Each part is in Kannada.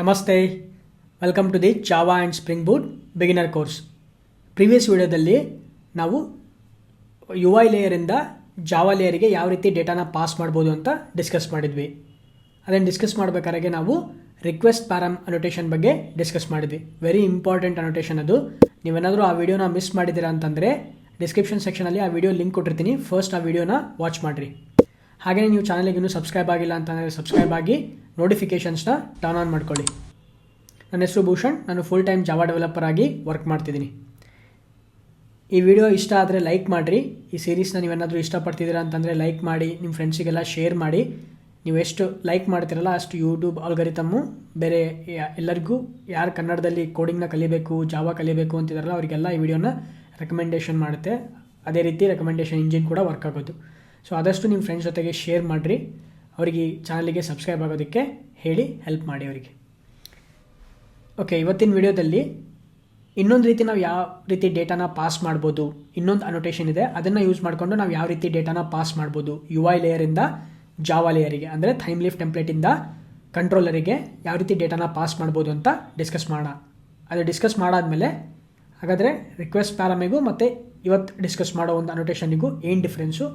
ನಮಸ್ತೆ, welcome to the Java and Spring Boot beginner course. Previous ವಿಡಿಯೋದಲ್ಲಿ ನಾವು ಯು ಐ ಲೇಯರಿಂದ ಜಾವಾ ಲೇಯರಿಗೆ ಯಾವ ರೀತಿ ಡೇಟಾನ ಪಾಸ್ ಮಾಡ್ಬೋದು ಅಂತ ಡಿಸ್ಕಸ್ ಮಾಡಿದ್ವಿ. ಅದನ್ನು ಡಿಸ್ಕಸ್ ಮಾಡಬೇಕಾದ್ರೆ ನಾವು ರಿಕ್ವೆಸ್ಟ್ ಪ್ಯಾರಮ್ ಅನೋಟೇಷನ್ ಬಗ್ಗೆ ಡಿಸ್ಕಸ್ ಮಾಡಿದ್ವಿ. ವೆರಿ ಇಂಪಾರ್ಟೆಂಟ್ ಅನೋಟೇಷನ್ ಅದು. ನೀವೇನಾದರೂ ಆ ವಿಡಿಯೋನ ಮಿಸ್ ಮಾಡಿದ್ದೀರಾ ಅಂತಂದರೆ ಡಿಸ್ಕ್ರಿಪ್ಷನ್ ಸೆಕ್ಷನಲ್ಲಿ ಆ ವಿಡಿಯೋ ಲಿಂಕ್ ಕೊಟ್ಟಿರ್ತೀನಿ. ಫಸ್ಟ್ ಆ ವಿಡಿಯೋನ ವಾಚ್ ಮಾಡಿರಿ. ಹಾಗೆಯೇ ನೀವು ಚಾನಲ್ಗೆ ಇನ್ನೂ ಸಬ್ಸ್ಕ್ರೈಬ್ ಆಗಿಲ್ಲ ಅಂತಂದರೆ ಸಬ್ಸ್ಕ್ರೈಬ್ ಆಗಿ ನೋಟಿಫಿಕೇಷನ್ಸ್ನ ಟರ್ನ್ ಆನ್ ಮಾಡ್ಕೊಳ್ಳಿ. ನನ್ನ ಹೆಸರು ಭೂಷಣ್, ನಾನು ಫುಲ್ ಟೈಮ್ ಜಾವಾ ಡೆವಲಪರ್ ಆಗಿ ವರ್ಕ್ ಮಾಡ್ತಿದ್ದೀನಿ. ಈ ವಿಡಿಯೋ ಇಷ್ಟ ಆದರೆ ಲೈಕ್ ಮಾಡಿರಿ. ಈ ಸೀರೀಸ್ನ ನೀವೇನಾದರೂ ಇಷ್ಟಪಡ್ತಿದ್ದೀರಾ ಅಂತಂದರೆ ಲೈಕ್ ಮಾಡಿ, ನಿಮ್ಮ ಫ್ರೆಂಡ್ಸಿಗೆಲ್ಲ ಶೇರ್ ಮಾಡಿ. ನೀವು ಎಷ್ಟು ಲೈಕ್ ಮಾಡ್ತಿರಲ್ಲ ಅಷ್ಟು ಯೂಟ್ಯೂಬ್ ಆಲ್ಗರಿಥಮ್ಮು ಬೇರೆ ಎಲ್ಲರಿಗೂ ಯಾರು ಕನ್ನಡದಲ್ಲಿ ಕೋಡಿಂಗ್ನ ಕಲಿಬೇಕು, ಜಾವಾ ಕಲಿಬೇಕು ಅಂತಿದಾರಲ್ಲ ಅವರಿಗೆಲ್ಲ ಈ ವಿಡಿಯೋನ ರೆಕಮೆಂಡೇಷನ್ ಮಾಡುತ್ತೆ. ಅದೇ ರೀತಿ ರೆಕಮೆಂಡೇಷನ್ ಇಂಜಿನ್ ಕೂಡ ವರ್ಕ್ ಆಗೋದು. ಸೊ ಆದಷ್ಟು ನಿಮ್ಮ ಫ್ರೆಂಡ್ಸ್ ಜೊತೆಗೆ ಶೇರ್ ಮಾಡಿರಿ. ಅವರಿಗೆ ಈ ಚಾನಲಿಗೆ ಸಬ್ಸ್ಕ್ರೈಬ್ ಆಗೋದಕ್ಕೆ ಹೇಳಿ, ಹೆಲ್ಪ್ ಮಾಡಿ ಅವರಿಗೆ. ಓಕೆ, ಇವತ್ತಿನ ವಿಡಿಯೋದಲ್ಲಿ ಇನ್ನೊಂದು ರೀತಿ ನಾವು ಯಾವ ರೀತಿ ಡೇಟಾನ ಪಾಸ್ ಮಾಡ್ಬೋದು, ಇನ್ನೊಂದು ಅನೋಟೇಷನ್ ಇದೆ. ಅದನ್ನು ಯೂಸ್ ಮಾಡಿಕೊಂಡು ನಾವು ಯಾವ ರೀತಿ ಡೇಟಾನ ಪಾಸ್ ಮಾಡ್ಬೋದು ಯು ಐ ಲೇಯರಿಂದ ಜಾವಾ ಲೇಯರಿಗೆ, ಅಂದರೆ ಥೈಮ್ ಲೀಫ್ ಟೆಂಪ್ಲೇಟಿಂದ ಕಂಟ್ರೋಲರಿಗೆ ಯಾವ ರೀತಿ ಡೇಟಾನ ಪಾಸ್ ಮಾಡ್ಬೋದು ಅಂತ ಡಿಸ್ಕಸ್ ಮಾಡೋಣ. ಅದು ಡಿಸ್ಕಸ್ ಮಾಡಾದಮೇಲೆ ಹಾಗಾದರೆ ರಿಕ್ವೆಸ್ಟ್ ಪ್ಯಾರಮಿಗೂ ಮತ್ತು ಇವತ್ತು ಡಿಸ್ಕಸ್ ಮಾಡೋ ಒಂದು ಅನೋಟೇಷನ್ನಿಗೂ ಏನು ಡಿಫ್ರೆನ್ಸು,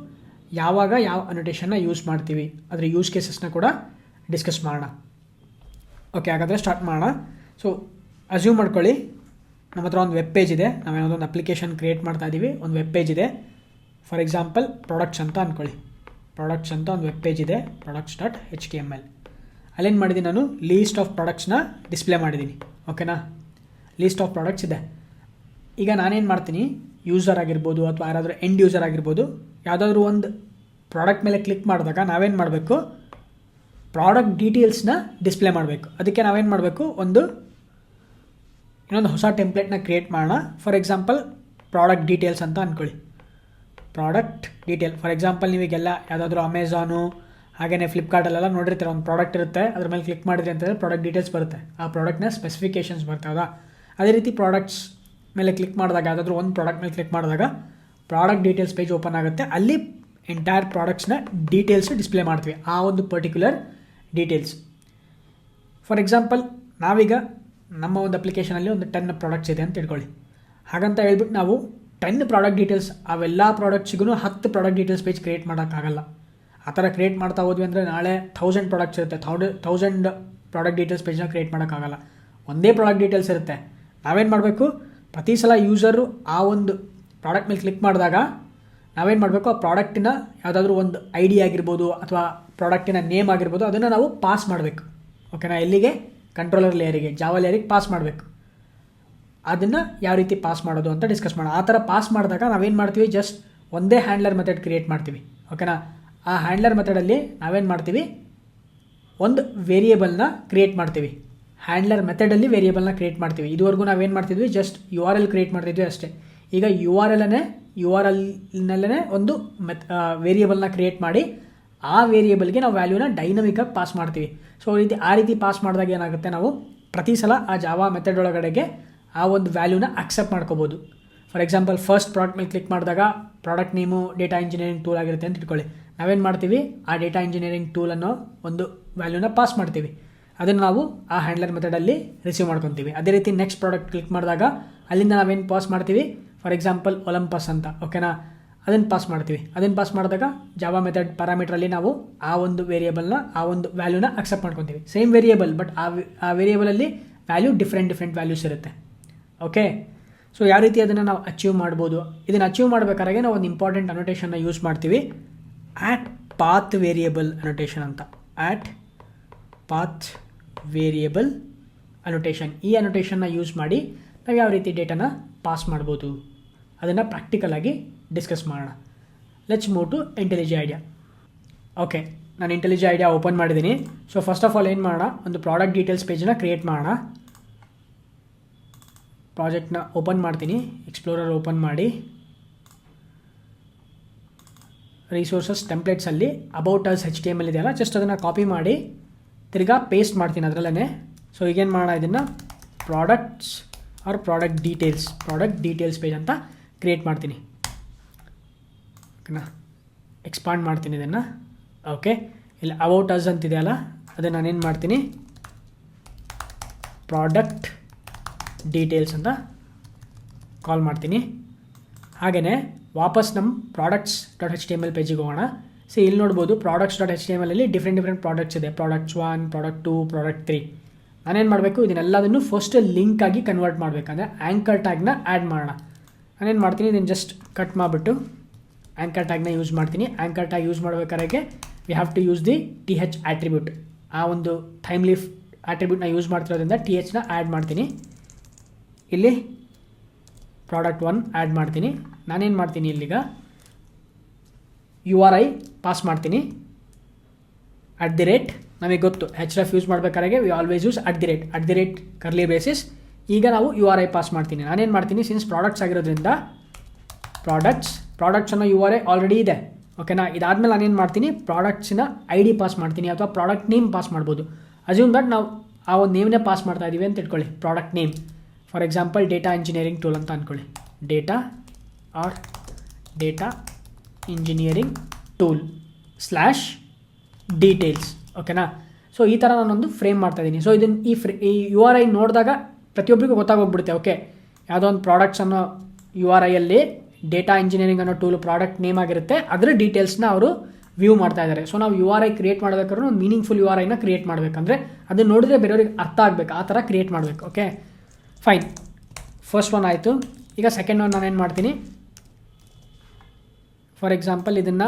ಯಾವಾಗ ಯಾವ ಅನೋಟೇಷನ್ನ ಯೂಸ್ ಮಾಡ್ತೀವಿ, ಅದರ ಯೂಸ್ ಕೇಸಸ್ನ ಕೂಡ ಡಿಸ್ಕಸ್ ಮಾಡೋಣ. ಓಕೆ, ಹಾಗಾದರೆ ಸ್ಟಾರ್ಟ್ ಮಾಡೋಣ. ಸೊ ಅಸ್ಯೂಮ್ ಮಾಡ್ಕೊಳ್ಳಿ, ನಮ್ಮ ಹತ್ರ ಒಂದು ವೆಬ್ ಪೇಜ್ ಇದೆ. ನಾವೇನೋ ಒಂದು ಅಪ್ಲಿಕೇಶನ್ ಕ್ರಿಯೇಟ್ ಮಾಡ್ತಾ ಇದ್ದೀವಿ. ಒಂದು ವೆಬ್ ಪೇಜ್ ಇದೆ. ಫಾರ್ ಎಕ್ಸಾಂಪಲ್ ಪ್ರಾಡಕ್ಟ್ಸ್ ಅಂತ ಅಂದ್ಕೊಳ್ಳಿ. ಪ್ರಾಡಕ್ಟ್ಸ್ ಅಂತ ಒಂದು ವೆಬ್ ಪೇಜ್ ಇದೆ, products.html. ಅಲ್ಲೇನು ಮಾಡಿದ್ದೀನಿ, ನಾನು ಲೀಸ್ಟ್ ಆಫ್ ಪ್ರಾಡಕ್ಟ್ಸ್ನ ಡಿಸ್ಪ್ಲೇ ಮಾಡಿದ್ದೀನಿ. ಓಕೆನಾ, ಲೀಸ್ಟ್ ಆಫ್ ಪ್ರಾಡಕ್ಟ್ಸ್ ಇದೆ. ಈಗ ನಾನೇನು ಮಾಡ್ತೀನಿ, ಯೂಸರ್ ಆಗಿರ್ಬೋದು ಅಥವಾ ಯಾರಾದರೂ ಎಂಡ್ ಯೂಸರ್ ಆಗಿರ್ಬೋದು, ಯಾವುದಾದ್ರೂ ಒಂದು ಪ್ರಾಡಕ್ಟ್ ಮೇಲೆ ಕ್ಲಿಕ್ ಮಾಡಿದಾಗ ನಾವೇನು ಮಾಡಬೇಕು, ಪ್ರಾಡಕ್ಟ್ ಡೀಟೇಲ್ಸ್ನ ಡಿಸ್ಪ್ಲೇ ಮಾಡಬೇಕು. ಅದಕ್ಕೆ ನಾವೇನು ಮಾಡಬೇಕು, ಇನ್ನೊಂದು ಹೊಸ ಟೆಂಪ್ಲೇಟ್ನ ಕ್ರಿಯೇಟ್ ಮಾಡೋಣ. ಫಾರ್ ಎಕ್ಸಾಂಪಲ್ ಪ್ರಾಡಕ್ಟ್ ಡೀಟೇಲ್ಸ್ ಅಂತ ಅಂದ್ಕೊಳ್ಳಿ. ಪ್ರಾಡಕ್ಟ್ ಡೀಟೇಲ್, ಫಾರ್ ಎಕ್ಸಾಂಪಲ್ ನೀವೀಗೆಲ್ಲ ಯಾವುದಾದ್ರೂ ಅಮೆಝಾನು ಹಾಗೆಯೇ ಫ್ಲಿಪ್ಕಾರ್ಟಲ್ಲೆಲ್ಲ ನೋಡಿರ್ತೀರ, ಒಂದು ಪ್ರಾಡಕ್ಟ್ ಇರುತ್ತೆ, ಅದ್ರ ಮೇಲೆ ಕ್ಲಿಕ್ ಮಾಡಿದ್ರಿ ಅಂತಂದರೆ ಪ್ರಾಡಕ್ಟ್ ಡೀಟೇಲ್ಸ್ ಬರುತ್ತೆ. ಆ ಪ್ರಾಡಕ್ಟ್ನ ಸ್ಪೆಸಿಫಿಕೇಷನ್ಸ್ ಬರ್ತದಾ. ಅದೇ ರೀತಿ ಪ್ರಾಡಕ್ಟ್ಸ್ ಮೇಲೆ ಕ್ಲಿಕ್ ಮಾಡಿದಾಗ, ಯಾವುದಾದ್ರೂ ಒಂದು ಪ್ರಾಡಕ್ಟ್ ಮೇಲೆ ಕ್ಲಿಕ್ ಮಾಡಿದಾಗ ಪ್ರಾಡಕ್ಟ್ ಡೀಟೇಲ್ಸ್ ಪೇಜ್ ಓಪನ್ ಆಗುತ್ತೆ. ಅಲ್ಲಿ ಎಂಟೈರ್ ಪ್ರಾಡಕ್ಟ್ಸ್ನ ಡೀಟೇಲ್ಸ್ ಡಿಸ್ಪ್ಲೇ ಮಾಡ್ತೀವಿ, ಆ ಒಂದು ಪರ್ಟಿಕ್ಯುಲರ್ ಡೀಟೇಲ್ಸ್. ಫಾರ್ ಎಕ್ಸಾಂಪಲ್ ನಾವೀಗ ನಮ್ಮ ಒಂದು ಅಪ್ಲಿಕೇಶನಲ್ಲಿ ಒಂದು 10 ಪ್ರಾಡಕ್ಟ್ಸ್ ಇದೆ ಅಂತ ತಿಳ್ಕೊಳ್ಳಿ. ಹಾಗಂತ ಹೇಳ್ಬಿಟ್ಟು ನಾವು 10 ಪ್ರಾಡಕ್ಟ್ ಡೀಟೇಲ್ಸ್, ಅವೆಲ್ಲ ಪ್ರಾಡಕ್ಟ್ಸಿಗೂ 10 ಪ್ರಾಡಕ್ಟ್ ಡೀಟೇಲ್ಸ್ ಪೇಜ್ ಕ್ರಿಯೇಟ್ ಮಾಡೋಕ್ಕಾಗಲ್ಲ. ಆ ಥರ ಕ್ರಿಯೇಟ್ ಮಾಡ್ತಾ ಹೋದ್ವಿ ಅಂದರೆ ನಾಳೆ 1000 ಪ್ರಾಡಕ್ಟ್ಸ್ ಇರುತ್ತೆ, 1000 ಪ್ರಾಡಕ್ಟ್ ಡೀಟೇಲ್ಸ್ ಪೇಜ್ನ ಕ್ರಿಯೇಟ್ ಮಾಡೋಕ್ಕಾಗಲ್ಲ. ಒಂದೇ ಪ್ರಾಡಕ್ಟ್ ಡೀಟೇಲ್ಸ್ ಇರುತ್ತೆ. ನಾವೇನು ಮಾಡಬೇಕು, ಪ್ರತಿ ಸಲ ಯೂಸರು ಆ ಒಂದು ಪ್ರಾಡಕ್ಟ್ ಮೇಲೆ ಕ್ಲಿಕ್ ಮಾಡಿದಾಗ ನಾವೇನು ಮಾಡಬೇಕು, ಆ ಪ್ರಾಡಕ್ಟಿನ ಯಾವುದಾದ್ರೂ ಒಂದು ಐ ಡಿ ಆಗಿರ್ಬೋದು ಅಥವಾ ಪ್ರಾಡಕ್ಟಿನ ನೇಮ್ ಆಗಿರ್ಬೋದು, ಅದನ್ನು ನಾವು ಪಾಸ್ ಮಾಡಬೇಕು. ಓಕೆನಾ, ಎಲ್ಲಿಗೆ, ಕಂಟ್ರೋಲರ್ ಲೇಯರಿಗೆ, ಜಾವಾ ಲೇಯರಿಗೆ ಪಾಸ್ ಮಾಡಬೇಕು. ಅದನ್ನು ಯಾವ ರೀತಿ ಪಾಸ್ ಮಾಡೋದು ಅಂತ ಡಿಸ್ಕಸ್ ಮಾಡೋಣ. ಆ ಥರ ಪಾಸ್ ಮಾಡಿದಾಗ ನಾವೇನು ಮಾಡ್ತೀವಿ, ಜಸ್ಟ್ ಒಂದೇ ಹ್ಯಾಂಡ್ಲರ್ ಮೆಥಡ್ ಕ್ರಿಯೇಟ್ ಮಾಡ್ತೀವಿ. ಓಕೆನಾ, ಆ ಹ್ಯಾಂಡ್ಲರ್ ಮೆಥಡಲ್ಲಿ ನಾವೇನು ಮಾಡ್ತೀವಿ, ಒಂದು ವೇರಿಯೇಬಲ್ನ ಕ್ರಿಯೇಟ್ ಮಾಡ್ತೀವಿ. ಹ್ಯಾಂಡ್ಲರ್ ಮೆಥಡಲ್ಲಿ ವೇರಿಯೇಬಲ್ನ ಕ್ರಿಯೇಟ್ ಮಾಡ್ತೀವಿ. ಇದುವರೆಗೂ ನಾವೇನು ಮಾಡ್ತಿದ್ವಿ, just U R L create ಮಾಡ್ತಿದ್ವಿ ಅಷ್ಟೇ. ಈಗ ಯು ಆರ್ ಎಲ್ನಲ್ಲೇ ಒಂದು ವೇರಿಯೇಬಲ್ನ ಕ್ರಿಯೇಟ್ ಮಾಡಿ ಆ ವೇರಿಯೇಬಲ್ಗೆ ನಾವು ವ್ಯಾಲ್ಯೂನ ಡೈನಮಿಕಾಗಿ ಪಾಸ್ ಮಾಡ್ತೀವಿ. ಸೊ ಆ ರೀತಿ ಪಾಸ್ ಮಾಡಿದಾಗ ಏನಾಗುತ್ತೆ, ನಾವು ಪ್ರತಿ ಸಲ ಆ ಜಾವಾ ಮೆಥಡ್ ಒಳಗಡೆಗೆ ಆ ಒಂದು ವ್ಯಾಲ್ಯೂನ ಅಕ್ಸೆಪ್ಟ್ ಮಾಡ್ಕೋಬೋದು. ಫಾರ್ ಎಕ್ಸಾಂಪಲ್ ಫಸ್ಟ್ ಪ್ರಾಡಕ್ಟ್ ಮೇಲೆ ಕ್ಲಿಕ್ ಮಾಡಿದಾಗ product name data engineering tool ಆಗಿರುತ್ತೆ ಅಂತ ಇಟ್ಕೊಳ್ಳಿ. ನಾವೇನು ಮಾಡ್ತೀವಿ, ಆ ಡೇಟಾ ಇಂಜಿನಿಯರಿಂಗ್ ಟೂಲ್ ಅನ್ನೋ ಒಂದು ವ್ಯಾಲ್ಯೂನ ಪಾಸ್ ಮಾಡ್ತೀವಿ. ಅದನ್ನು ನಾವು ಆ ಹ್ಯಾಂಡ್ಲರ್ ಮೆಥಡಲ್ಲಿ ರಿಸೀವ್ ಮಾಡ್ಕೊತೀವಿ. ಅದೇ ರೀತಿ ನೆಕ್ಸ್ಟ್ ಪ್ರಾಡಕ್ಟ್ ಕ್ಲಿಕ್ ಮಾಡಿದಾಗ ಅಲ್ಲಿಂದ ನಾವೇನು ಪಾಸ್ ಮಾಡ್ತೀವಿ, ಫಾರ್ ಎಕ್ಸಾಂಪಲ್ ಒಲಂಪಸ್ ಅಂತ. ಓಕೆನಾ, ಅದನ್ನು ಪಾಸ್ ಮಾಡ್ತೀವಿ. ಅದನ್ನು ಪಾಸ್ ಮಾಡಿದಾಗ ಜಾವಾ ಮೆಥಡ್ ಪ್ಯಾರಾಮೀಟ್ರಲ್ಲಿ ನಾವು ಆ ಒಂದು ವೇರಿಯೇಬಲ್ನ, ಆ ಒಂದು ವ್ಯಾಲ್ಯೂನ ಅಕ್ಸೆಪ್ಟ್ ಮಾಡ್ಕೊತೀವಿ. ಸೇಮ್ ವೇರಿಯೇಬಲ್, ಬಟ್ ಆ ವೇರಿಯೇಬಲಲ್ಲಿ ವ್ಯಾಲ್ಯೂ ಡಿಫ್ರೆಂಟ್ ವ್ಯಾಲ್ಯೂಸ್ ಇರುತ್ತೆ. ಓಕೆ, ಸೊ ಯಾವ ರೀತಿ ಅದನ್ನು ನಾವು ಅಚೀವ್ ಮಾಡ್ಬೋದು. ಇದನ್ನು ಅಚೀವ್ ಮಾಡಬೇಕಾದ್ರೆ ನಾವು ಒಂದು ಇಂಪಾರ್ಟೆಂಟ್ ಅನೋಟೇಷನ್ನ ಯೂಸ್ ಮಾಡ್ತೀವಿ, ಆಟ್ ಪಾತ್ ವೇರಿಯೇಬಲ್ ಅನೋಟೇಷನ್ ಅಂತ. ಆಟ್ ಪಾತ್ ವೇರಿಯೇಬಲ್ ಅನೋಟೇಷನ್, ಈ ಅನೋಟೇಷನ್ನ ಯೂಸ್ ಮಾಡಿ ನಾವು ಯಾವ ರೀತಿ ಡೇಟಾನ ಪಾಸ್ ಮಾಡ್ಬೋದು ಅದನ್ನು ಪ್ರಾಕ್ಟಿಕಲ್ ಆಗಿ ಡಿಸ್ಕಸ್ ಮಾಡೋಣ. Let's move to IntelliJ IDEA. Okay, ನಾನು ಇಂಟೆಲಿಜಿ ಐಡಿಯಾ ಓಪನ್ ಮಾಡಿದ್ದೀನಿ. ಸೊ ಫಸ್ಟ್ ಆಫ್ ಆಲ್ ಏನು ಮಾಡೋಣ, ಒಂದು ಪ್ರಾಡಕ್ಟ್ ಡೀಟೇಲ್ಸ್ ಪೇಜನ್ನ ಕ್ರಿಯೇಟ್ ಮಾಡೋಣ. ಪ್ರಾಜೆಕ್ಟ್ನ ಓಪನ್ ಮಾಡ್ತೀನಿ, ಎಕ್ಸ್ಪ್ಲೋರರ್ ಓಪನ್ ಮಾಡಿ ರಿಸೋರ್ಸಸ್ ಟೆಂಪ್ಲೇಟ್ಸಲ್ಲಿ ಅಬೌಟ್ ಅಸ್ HTML ಇದೆಯಲ್ಲ, ಜಸ್ಟ್ ಅದನ್ನು ಕಾಪಿ ಮಾಡಿ ತಿರ್ಗಾ ಪೇಸ್ಟ್ ಮಾಡ್ತೀನಿ ಅದರಲ್ಲೇ. ಸೊ ಈಗೇನು ಮಾಡೋಣ, ಇದನ್ನು products or product details page ಅಂತ ಕ್ರಿಯೇಟ್ ಮಾಡ್ತೀನಿ. ಓಕೆನಾ, ಎಕ್ಸ್ಪಾಂಡ್ ಮಾಡ್ತೀನಿ ಇದನ್ನು. ಓಕೆ, ಇಲ್ಲಿ ಅಬೌಟ್ ಅಸ್ ಅಂತಿದೆಯಲ್ಲ, ಅದನ್ನು ನಾನೇನು ಮಾಡ್ತೀನಿ, ಪ್ರಾಡಕ್ಟ್ ಡೀಟೇಲ್ಸ್ ಅಂತ ಕಾಲ್ ಮಾಡ್ತೀನಿ. ಹಾಗೆಯೇ ವಾಪಸ್ ನಮ್ಮ products dot H T M L ಪೇಜಿಗೆ ಹೋಗೋಣ. ಇಲ್ಲಿ ನೋಡ್ಬೋದು products dot H T M L different products ಇದೆ. Products 1, product 2, product 3. ನಾನೇನು ಮಾಡಬೇಕು, ಇದನ್ನೆಲ್ಲದನ್ನು ಫಸ್ಟ್ ಲಿಂಕ್ ಆಗಿ ಕನ್ವರ್ಟ್ ಮಾಡಬೇಕಂದ್ರೆ ಆ್ಯಂಕರ್ ಟ್ಯಾಗ್ನ ಆ್ಯಡ್ ಮಾಡೋಣ. ನಾನೇನು ಮಾಡ್ತೀನಿ, ಇದನ್ನು ಜಸ್ಟ್ ಕಟ್ ಮಾಡಿಬಿಟ್ಟು ಆ್ಯಂಕರ್ ಟ್ಯಾಗ್ನ ಯೂಸ್ ಮಾಡ್ತೀನಿ. ಆ್ಯಂಕರ್ ಟ್ಯಾಗ್ ಯೂಸ್ ಮಾಡಬೇಕಾದ್ರೆ we have to use the TH attribute. ಆ ಒಂದು ಟೈಮ್ಲಿ ಆಟ್ರಿಬ್ಯೂಟ್ನ ಯೂಸ್ ಮಾಡ್ತಿರೋದ್ರಿಂದ THನ ಆ್ಯಡ್ ಮಾಡ್ತೀನಿ. ಇಲ್ಲಿ ಪ್ರಾಡಕ್ಟ್ 1 ಆ್ಯಡ್ ಮಾಡ್ತೀನಿ. ನಾನೇನು ಮಾಡ್ತೀನಿ, ಇಲ್ಲಿಗ URI ಪಾಸ್ ಮಾಡ್ತೀನಿ. @ ನಮಗೆ ಗೊತ್ತು href ಯೂಸ್ ಮಾಡಬೇಕಾದ್ರೆ we always use @ curly basis. ಈಗ ನಾವು URI ಪಾಸ್ ಮಾಡ್ತೀನಿ. ನಾನೇನು ಮಾಡ್ತೀನಿ, ಸಿನ್ಸ್ ಪ್ರಾಡಕ್ಟ್ಸ್ ಆಗಿರೋದ್ರಿಂದ ಪ್ರಾಡಕ್ಟ್ಸ್ ಅನ್ನೋ URI ಆಲ್ರೆಡಿ ಇದೆ. ಓಕೆನಾ. ಇದಾದಮೇಲೆ ನಾನೇನು ಮಾಡ್ತೀನಿ, ಪ್ರಾಡಕ್ಟ್ಸಿನ ID ಪಾಸ್ ಮಾಡ್ತೀನಿ ಅಥವಾ ಪ್ರಾಡಕ್ಟ್ ನೇಮ್ ಪಾಸ್ ಮಾಡ್ಬೋದು. ಅಸ್ಯೂಮ್ ದಟ್ ನಾವು ಆ ಒಂದು ನೇಮ್ನೇ ಪಾಸ್ ಮಾಡ್ತಾ ಇದ್ದೀವಿ ಅಂತ ಇಟ್ಕೊಳ್ಳಿ. Product name for example data engineering tool ಅಂತ ಅಂದ್ಕೊಳ್ಳಿ. Data engineering tool /details. ಓಕೆನಾ. ಸೊ ಈ ಥರ ನಾನೊಂದು ಫ್ರೇಮ್ ಮಾಡ್ತಾಯಿದ್ದೀನಿ. ಸೊ ಇದನ್ನು ಈ URI ನೋಡಿದಾಗ ಪ್ರತಿಯೊಬ್ಬರಿಗೂ ಗೊತ್ತಾಗೋಗ್ಬಿಡುತ್ತೆ. ಓಕೆ, ಯಾವುದೋ ಒಂದು ಪ್ರಾಡಕ್ಟ್ಸ್ ಅನ್ನೋ URIಯಲ್ಲಿ ಡೇಟಾ ಇಂಜಿನಿಯರಿಂಗ್ ಅನ್ನೋ ಟೂಲು ಪ್ರಾಡಕ್ಟ್ ನೇಮ್ ಆಗಿರುತ್ತೆ, ಅದರ ಡೀಟೇಲ್ಸ್ನ ಅವರು ವ್ಯೂ ಮಾಡ್ತಾ ಇದ್ದಾರೆ. ಸೊ ನಾವು URI ಕ್ರಿಯೇಟ್ ಮಾಡಬೇಕಾದ್ರೂ ಒಂದು ಮೀನಿಂಗ್ಫುಲ್ URIನ ಕ್ರಿಯೇಟ್ ಮಾಡಬೇಕಂದ್ರೆ ಅದನ್ನು ನೋಡಿದ್ರೆ ಬೇರೆಯವ್ರಿಗೆ ಅರ್ಥ ಆಗಬೇಕು, ಆ ಥರ ಕ್ರಿಯೇಟ್ ಮಾಡಬೇಕು. Okay fine. ಫಸ್ಟ್ ಒನ್ ಆಯಿತು. ಈಗ ಸೆಕೆಂಡ್ ಒನ್ ನಾನೇನು ಮಾಡ್ತೀನಿ, ಫಾರ್ ಎಕ್ಸಾಂಪಲ್ ಇದನ್ನು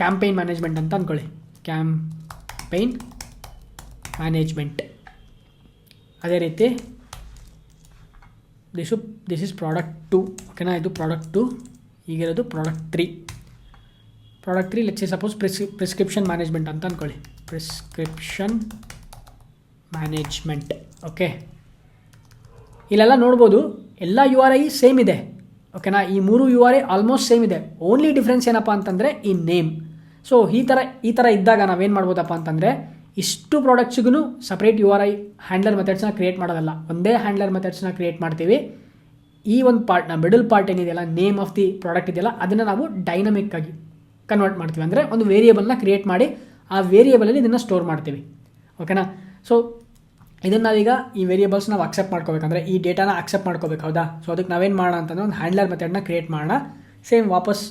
ಕ್ಯಾಂಪೇನ್ ಮ್ಯಾನೇಜ್ಮೆಂಟ್ ಅಂತ ಅಂದ್ಕೊಳ್ಳಿ. Campaign management. ಅದೇ ರೀತಿ ದಿಸ್ ಇಸ್ ಪ್ರಾಡಕ್ಟ್ 2. ಓಕೆನಾ. ಇದು ಪ್ರಾಡಕ್ಟ್ 2, ಈಗಿರೋದು product 3. Product 3 let's say suppose prescription management ಅಂತ ಅಂದ್ಕೊಳ್ಳಿ. Prescription management. ಓಕೆ, ಇಲ್ಲೆಲ್ಲ ನೋಡ್ಬೋದು ಎಲ್ಲ URI ಸೇಮ್ ಇದೆ. ಓಕೆನಾ. ಈ 3 URI ಆಲ್ಮೋಸ್ಟ್ ಸೇಮ್ ಇದೆ. ಓನ್ಲಿ ಡಿಫ್ರೆನ್ಸ್ ಏನಪ್ಪ ಅಂತಂದರೆ ಈ ನೇಮ್. ಸೊ ಈ ಥರ ಇದ್ದಾಗ ನಾವೇನು ಮಾಡ್ಬೋದಪ್ಪ ಅಂತಂದರೆ, ಇಷ್ಟು ಪ್ರಾಡಕ್ಟ್ಸಿಗೂ ಸಪ್ರೇಟ್ URI ಹ್ಯಾಂಡ್ಲರ್ ಮೆಥಡ್ಸ್ನ ಕ್ರಿಯೇಟ್ ಮಾಡೋದಲ್ಲ, ಒಂದೇ ಹ್ಯಾಂಡ್ಲರ್ ಮೆಥಡ್ಸ್ನ ಕ್ರಿಯೇಟ್ ಮಾಡ್ತೀವಿ. ಈ ಒಂದು ಪಾರ್ಟ್ನ ಮಿಡಲ್ ಪಾರ್ಟ್ ಏನಿದೆಯಲ್ಲ, ನೇಮ್ ಆಫ್ ದಿ ಪ್ರಾಡಕ್ಟ್ ಇದೆಯಲ್ಲ, ಅದನ್ನು ನಾವು ಡೈನಮಿಕ್ ಆಗಿ ಕನ್ವರ್ಟ್ ಮಾಡ್ತೀವಿ. ಅಂದರೆ ಒಂದು ವೇರಿಯೇಬಲ್ನ ಕ್ರಿಯೇಟ್ ಮಾಡಿ ಆ ವೇರಿಯೇಬಲಲ್ಲಿ ಇದನ್ನು ಸ್ಟೋರ್ ಮಾಡ್ತೀವಿ. ಓಕೆನಾ. ಸೊ ಇದನ್ನು ನಾವೀಗ ಈ ವೇರಿಯೇಬಲ್ಸ್ ನಾವು ಅಕ್ಸೆಪ್ಟ್ ಮಾಡ್ಕೋಬೇಕಂದ್ರೆ ಈ ಡೇಟಾನ ಅಕ್ಸೆಪ್ಟ್ ಮಾಡ್ಕೋಬೇಕು. ಹೌದಾ. ಸೊ ಅದಕ್ಕೆ ನಾವೇನು ಮಾಡೋಣ ಅಂತಂದರೆ ಒಂದು ಹ್ಯಾಂಡ್ಲರ್ ಮೆಥಡ್ನ ಕ್ರಿಯೇಟ್ ಮಾಡೋಣ. ಸೇಮ್ ವಾಪಸ್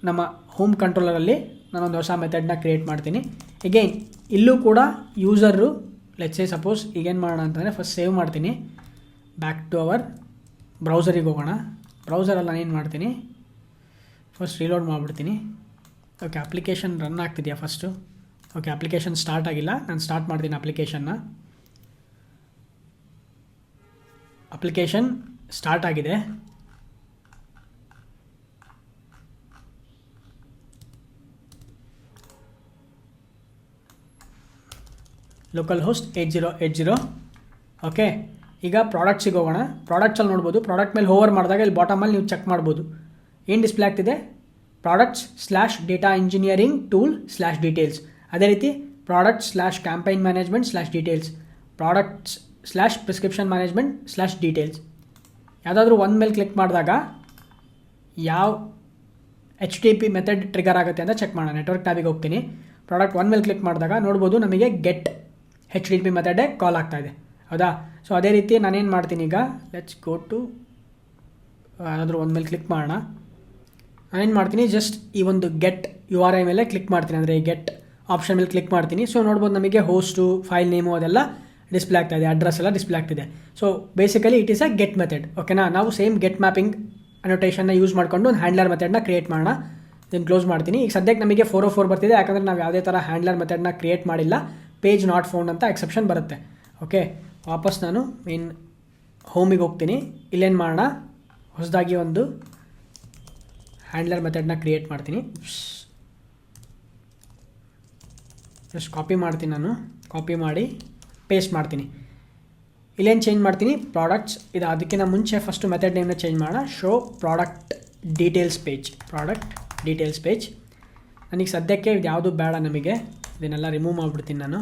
ನಮ್ಮ ಹೋಮ್ ಕಂಟ್ರೋಲರಲ್ಲಿ ನಾನೊಂದು ಹೊಸ ಮೆಥಡ್ನ ಕ್ರಿಯೇಟ್ ಮಾಡ್ತೀನಿ. ಎಗೈನ್ ಇಲ್ಲೂ ಕೂಡ ಯೂಸರು ಲೆಟ್ಸ್ ಸೇ ಸಪೋಸ್ ಈಗೇನು ಮಾಡೋಣ ಅಂತಂದರೆ ಫಸ್ಟ್ ಸೇವ್ ಮಾಡ್ತೀನಿ. ಬ್ಯಾಕ್ ಟು ಅವರ್ ಬ್ರೌಸರಿಗೆ ಹೋಗೋಣ. ಬ್ರೌಸರಲ್ಲಿ ನಾನೇನು ಮಾಡ್ತೀನಿ, ಫಸ್ಟ್ ರೀಲೋಡ್ ಮಾಡಿಬಿಡ್ತೀನಿ. ಓಕೆ, ಅಪ್ಲಿಕೇಶನ್ ರನ್ ಆಗ್ತಿದೆಯಾ ಫಸ್ಟು? ಓಕೆ, ಅಪ್ಲಿಕೇಶನ್ ಸ್ಟಾರ್ಟ್ ಆಗಿಲ್ಲ. ನಾನು ಸ್ಟಾರ್ಟ್ ಮಾಡ್ತೀನಿ ಅಪ್ಲಿಕೇಶನ್ನ. ಅಪ್ಲಿಕೇಶನ್ ಸ್ಟಾರ್ಟ್ ಆಗಿದೆ. Local host 8080. ಓಕೆ, ಈಗ ಪ್ರಾಡಕ್ಟ್ಸಿಗೆ ಹೋಗೋಣ. ಪ್ರಾಡಕ್ಟ್ಸಲ್ಲಿ ನೋಡ್ಬೋದು, ಪ್ರಾಡಕ್ಟ್ ಮೇಲೆ ಹೋವರ್ ಮಾಡಿದಾಗ ಇಲ್ಲಿ ಬಾಟಮಲ್ಲಿ ನೀವು ಚೆಕ್ ಮಾಡ್ಬೋದು ಏನು ಡಿಸ್ಪ್ಲೇ ಆಗ್ತಿದೆ, products /data engineering tool /details. ಅದೇ ರೀತಿ products /campaign management /details, products /prescription management /details. ಯಾವುದಾದ್ರೂ ಒಂದು ಮೇಲೆ ಕ್ಲಿಕ್ ಮಾಡಿದಾಗ ಯಾವ HTTP ಮೆಥಡ್ ಟ್ರಿಗರ್ ಆಗುತ್ತೆ ಅಂತ ಚೆಕ್ ಮಾಡೋಣ. ನೆಟ್ವರ್ಕ್ ಟ್ಯಾಬಿಗೆ ಹೋಗ್ತೀನಿ. ಪ್ರಾಡಕ್ಟ್ 1 ಮೇಲೆ ಕ್ಲಿಕ್ ಮಾಡಿದಾಗ ನೋಡ್ಬೋದು ನಮಗೆ ಗೆಟ್ HTTP ಮೆಥಡೇ ಕಾಲ್ ಆಗ್ತಾ ಇದೆ. ಹೌದಾ. ಸೊ ಅದೇ ರೀತಿ ನಾನೇನು ಮಾಡ್ತೀನಿ, ಈಗ ಲೆಟ್ಸ್ ಗೋ ಟು ಏನಾದರೂ ಒಂದು ಮೇಲೆ ಕ್ಲಿಕ್ ಮಾಡೋಣ. ನಾನೇನು ಮಾಡ್ತೀನಿ, ಜಸ್ಟ್ ಈ ಒಂದು ಗೆಟ್ URI ಮೇಲೆ ಕ್ಲಿಕ್ ಮಾಡ್ತೀನಿ. ಅಂದರೆ ಗೆಟ್ ಆಪ್ಷನ್ ಮೇಲೆ ಕ್ಲಿಕ್ ಮಾಡ್ತೀನಿ. ಸೊ ನೋಡ್ಬೋದು ನಮಗೆ ಹೋಸ್ಟು, ಫೈಲ್ ನೇಮು ಅದೆಲ್ಲ ಡಿಸ್ಪ್ಲೇ ಆಗ್ತಾ ಇದೆ, ಅಡ್ರೆಸ್ ಎಲ್ಲ ಡಿಸ್ಪ್ಲೇ ಆಗ್ತಿದೆ. So basically it is a get method. ಓಕೆನಾ. ನಾವು ಸೇಮ್ ಗೆಟ್ ಮ್ಯಾಪಿಂಗ್ ಅನೋಟೇಷನ್ನ ಯೂಸ್ ಮಾಡಿಕೊಂಡು ಒಂದು ಹ್ಯಾಂಡ್ಲರ್ ಮೆಥಡ್ನ ಕ್ರಿಯೇಟ್ ಮಾಡೋಣ. ಇದನ್ನು ಕ್ಲೋಸ್ ಮಾಡ್ತೀನಿ. ಈಗ ಸದ್ಯಕ್ಕೆ ನಮಗೆ 404 ಬರ್ತಿದೆ, ಯಾಕಂದರೆ ನಾವು ಯಾವುದೇ ಥರ ಹ್ಯಾಂಡ್ಲರ್ ಮೆಥಡ್ನ ಕ್ರಿಯೇಟ್ ಮಾಡಿಲ್ಲ. ಪೇಜ್ ನಾಟ್ ಫೌಂಡ್ ಅಂತ ಎಕ್ಸೆಪ್ಷನ್ ಬರುತ್ತೆ. ಓಕೆ, ವಾಪಸ್ ನಾನು ಮೇನ್ ಹೋಮಿಗೆ ಹೋಗ್ತೀನಿ. ಇಲ್ಲೇನು ಮಾಡೋಣ, ಹೊಸದಾಗಿ ಒಂದು ಹ್ಯಾಂಡ್ಲರ್ ಮೆಥಡ್ನ ಕ್ರಿಯೇಟ್ ಮಾಡ್ತೀನಿ. ಜಸ್ಟ್ ಕಾಪಿ ಮಾಡ್ತೀನಿ. ನಾನು ಕಾಪಿ ಮಾಡಿ ಪೇಸ್ಟ್ ಮಾಡ್ತೀನಿ. ಇಲ್ಲೇನು ಚೇಂಜ್ ಮಾಡ್ತೀನಿ, ಪ್ರಾಡಕ್ಟ್ಸ್. ಇದು ಅದಕ್ಕಿಂತ ಮುಂಚೆ ಫಸ್ಟು ಮೆಥಡ್ ನೇಮ್ನ ಚೇಂಜ್ ಮಾಡೋಣ. Show product details page. Product details page. ನನಗೆ ಸದ್ಯಕ್ಕೆ ಇದು ಯಾವುದು ಬೇಡ, ನಮಗೆ ಇದನ್ನೆಲ್ಲ ರಿಮೂವ್ ಮಾಡಿಬಿಡ್ತೀನಿ. ನಾನು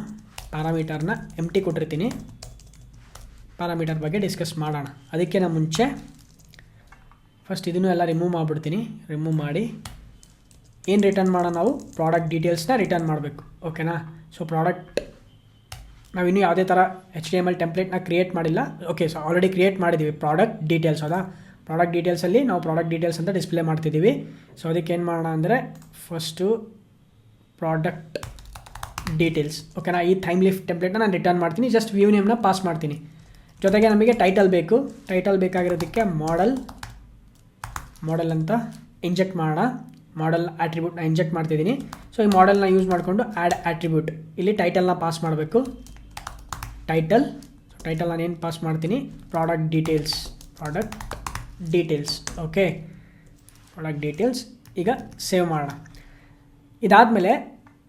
ಪ್ಯಾರಾಮೀಟರ್ನ ಎಂಟಿ ಕೊಟ್ಟಿರ್ತೀನಿ. ಪ್ಯಾರಾಮೀಟರ್ ಬಗ್ಗೆ ಡಿಸ್ಕಸ್ ಮಾಡೋಣ. ಅದಕ್ಕಿಂತ ಮುಂಚೆ ಫಸ್ಟ್ ಇದನ್ನು ಎಲ್ಲ ರಿಮೂವ್ ಮಾಡಿಬಿಡ್ತೀನಿ. ರಿಮೂವ್ ಮಾಡಿ ಏನು ರಿಟರ್ನ್ ಮಾಡೋಣ, ನಾವು ಪ್ರಾಡಕ್ಟ್ ಡೀಟೇಲ್ಸ್ನ ರಿಟರ್ನ್ ಮಾಡಬೇಕು. ಓಕೆನಾ. ಸೊ ಪ್ರಾಡಕ್ಟ್ ನಾವಿನ್ನೂ ಯಾವುದೇ ಥರ HTML ಟೆಂಪ್ಲೇಟ್ನ ಕ್ರಿಯೇಟ್ ಮಾಡಿಲ್ಲ. ಓಕೆ, ಸೊ ಆಲ್ರೆಡಿ ಕ್ರಿಯೇಟ್ ಮಾಡಿದ್ದೀವಿ ಪ್ರಾಡಕ್ಟ್ ಡೀಟೇಲ್ಸ್. ಹೌದಾ, ಪ್ರಾಡಕ್ಟ್ ಡೀಟೇಲ್ಸಲ್ಲಿ ನಾವು ಪ್ರಾಡಕ್ಟ್ ಡೀಟೇಲ್ಸ್ ಅಂತ ಡಿಸ್ಪ್ಲೇ ಮಾಡ್ತಿದ್ದೀವಿ. ಸೊ ಅದಕ್ಕೆ ಏನು ಮಾಡೋಣ ಅಂದರೆ ಫಸ್ಟು ಪ್ರಾಡಕ್ಟ್ ಡೀಟೇಲ್ಸ್. ಓಕೆನಾ, ಈ ಥೈಮ್ ಲೀಫ್ ಟೆಂಪ್ಲೇಟ್ನ ನಾನು ರಿಟರ್ನ್ ಮಾಡ್ತೀನಿ. ಜಸ್ಟ್ ವ್ಯೂ ನೇಮ್ನ ಪಾಸ್ ಮಾಡ್ತೀನಿ. ಜೊತೆಗೆ ನಮಗೆ ಟೈಟಲ್ ಬೇಕು. ಟೈಟಲ್ ಬೇಕಾಗಿರೋದಕ್ಕೆ ಮಾಡೆಲ್ ಅಂತ ಇಂಜೆಕ್ಟ್ ಮಾಡೋಣ. ಮಾಡೆಲ್ ಆಟ್ರಿಬ್ಯೂಟ್ನ ಇಂಜೆಕ್ಟ್ ಮಾಡ್ತಿದ್ದೀನಿ. ಸೊ ಈ ಮಾಡೆಲ್ನ ಯೂಸ್ ಮಾಡಿಕೊಂಡು ಆ್ಯಡ್ ಆಟ್ರಿಬ್ಯೂಟ್ ಇಲ್ಲಿ ಟೈಟಲ್ನ ಪಾಸ್ ಮಾಡಬೇಕು. ಟೈಟಲ್ ನಾನು ಏನು ಪಾಸ್ ಮಾಡ್ತೀನಿ, product details. Okay, product details. ಈಗ ಸೇವ್ ಮಾಡೋಣ. ಇದಾದಮೇಲೆ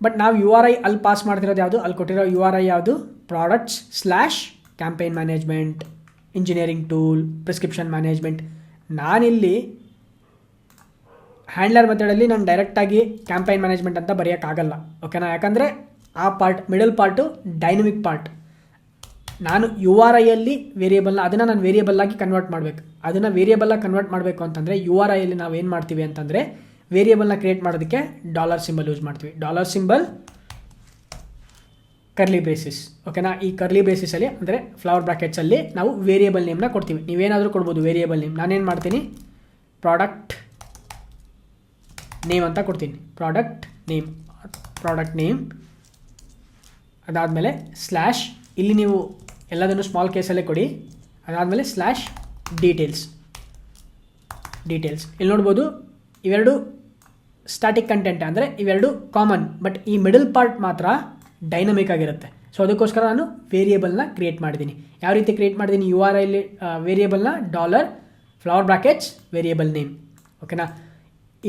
ಬಟ್ ನಾವು URI ಅಲ್ಲಿ ಪಾಸ್ ಮಾಡ್ತಿರೋದು ಯಾವುದು, ಅಲ್ಲಿ ಕೊಟ್ಟಿರೋ URI ಯಾವುದು, products/campaign management, engineering tool, prescription management. ನಾನಿಲ್ಲಿ ಹ್ಯಾಂಡ್ಲರ್ ಮೆಥಡಲ್ಲಿ ನಾನು ಡೈರೆಕ್ಟಾಗಿ ಕ್ಯಾಂಪೈನ್ ಮ್ಯಾನೇಜ್ಮೆಂಟ್ ಅಂತ ಬರೆಯೋಕ್ಕಾಗಲ್ಲ. ಓಕೆನಾ, ಯಾಕಂದರೆ ಆ part middle part dynamic part. ನಾನು URIಯಲ್ಲಿ ವೇರಿಯೇಬಲ್ನ ಅದನ್ನು ನಾನು ವೇರಿಯೇಬಲ್ಲಾಗಿ ಕನ್ವರ್ಟ್ ಮಾಡಬೇಕು. ಅದನ್ನು ವೇರಿಯೇಬಲ್ಲಾಗಿ ಕನ್ವರ್ಟ್ ಮಾಡಬೇಕು ಅಂತಂದರೆ URIಯಲ್ಲಿ ನಾವು ಏನು ಮಾಡ್ತೀವಿ ಅಂತಂದರೆ ವೇರಿಯೇಬಲ್ನ ಕ್ರಿಯೇಟ್ ಮಾಡೋದಕ್ಕೆ $ಸಿಂಬಲ್ ಯೂಸ್ ಮಾಡ್ತೀವಿ. $Symbol curly braces. ಓಕೆನಾ, ಈ ಕರ್ಲಿ ಬ್ರೇಸಿಸಲ್ಲಿ ಅಂದರೆ ಫ್ಲವರ್ ಬ್ರಾಕೆಟ್ಸಲ್ಲಿ ನಾವು ವೇರಿಯೇಬಲ್ ನೇಮ್ನ ಕೊಡ್ತೀವಿ. ನೀವೇನಾದರೂ ಕೊಡ್ಬೋದು ವೇರಿಯೇಬಲ್ ನೇಮ್. ನಾನೇನು ಮಾಡ್ತೀನಿ, ಪ್ರಾಡಕ್ಟ್ ನೇಮ್ ಅಂತ ಕೊಡ್ತೀನಿ. Product name. ಅದಾದಮೇಲೆ ಸ್ಲ್ಯಾಶ್, ಇಲ್ಲಿ ನೀವು ಎಲ್ಲದನ್ನು ಸ್ಮಾಲ್ ಕೇಸಲ್ಲೇ ಕೊಡಿ. ಅದಾದಮೇಲೆ /ಡೀಟೇಲ್ಸ್. ಇಲ್ಲಿ ನೋಡ್ಬೋದು ಇವೆರಡು ಸ್ಟ್ಯಾಟಿಕ್ ಕಂಟೆಂಟ್, ಅಂದರೆ ಇವೆರಡು ಕಾಮನ್. ಬಟ್ ಈ ಮಿಡಲ್ ಪಾರ್ಟ್ ಮಾತ್ರ ಡೈನಮಿಕ್ ಆಗಿರುತ್ತೆ. ಸೊ ಅದಕ್ಕೋಸ್ಕರ ನಾನು ವೇರಿಯೇಬಲ್ನ ಕ್ರಿಯೇಟ್ ಮಾಡಿದ್ದೀನಿ. ಯಾವ ರೀತಿ ಕ್ರಿಯೇಟ್ ಮಾಡಿದ್ದೀನಿ, URIಯಲ್ಲಿ ವೇರಿಯೇಬಲ್ನ $ಫ್ಲವರ್ ಬ್ರಾಕೆಟ್ಸ್ ವೇರಿಯೇಬಲ್ ನೇಮ್. ಓಕೆನಾ,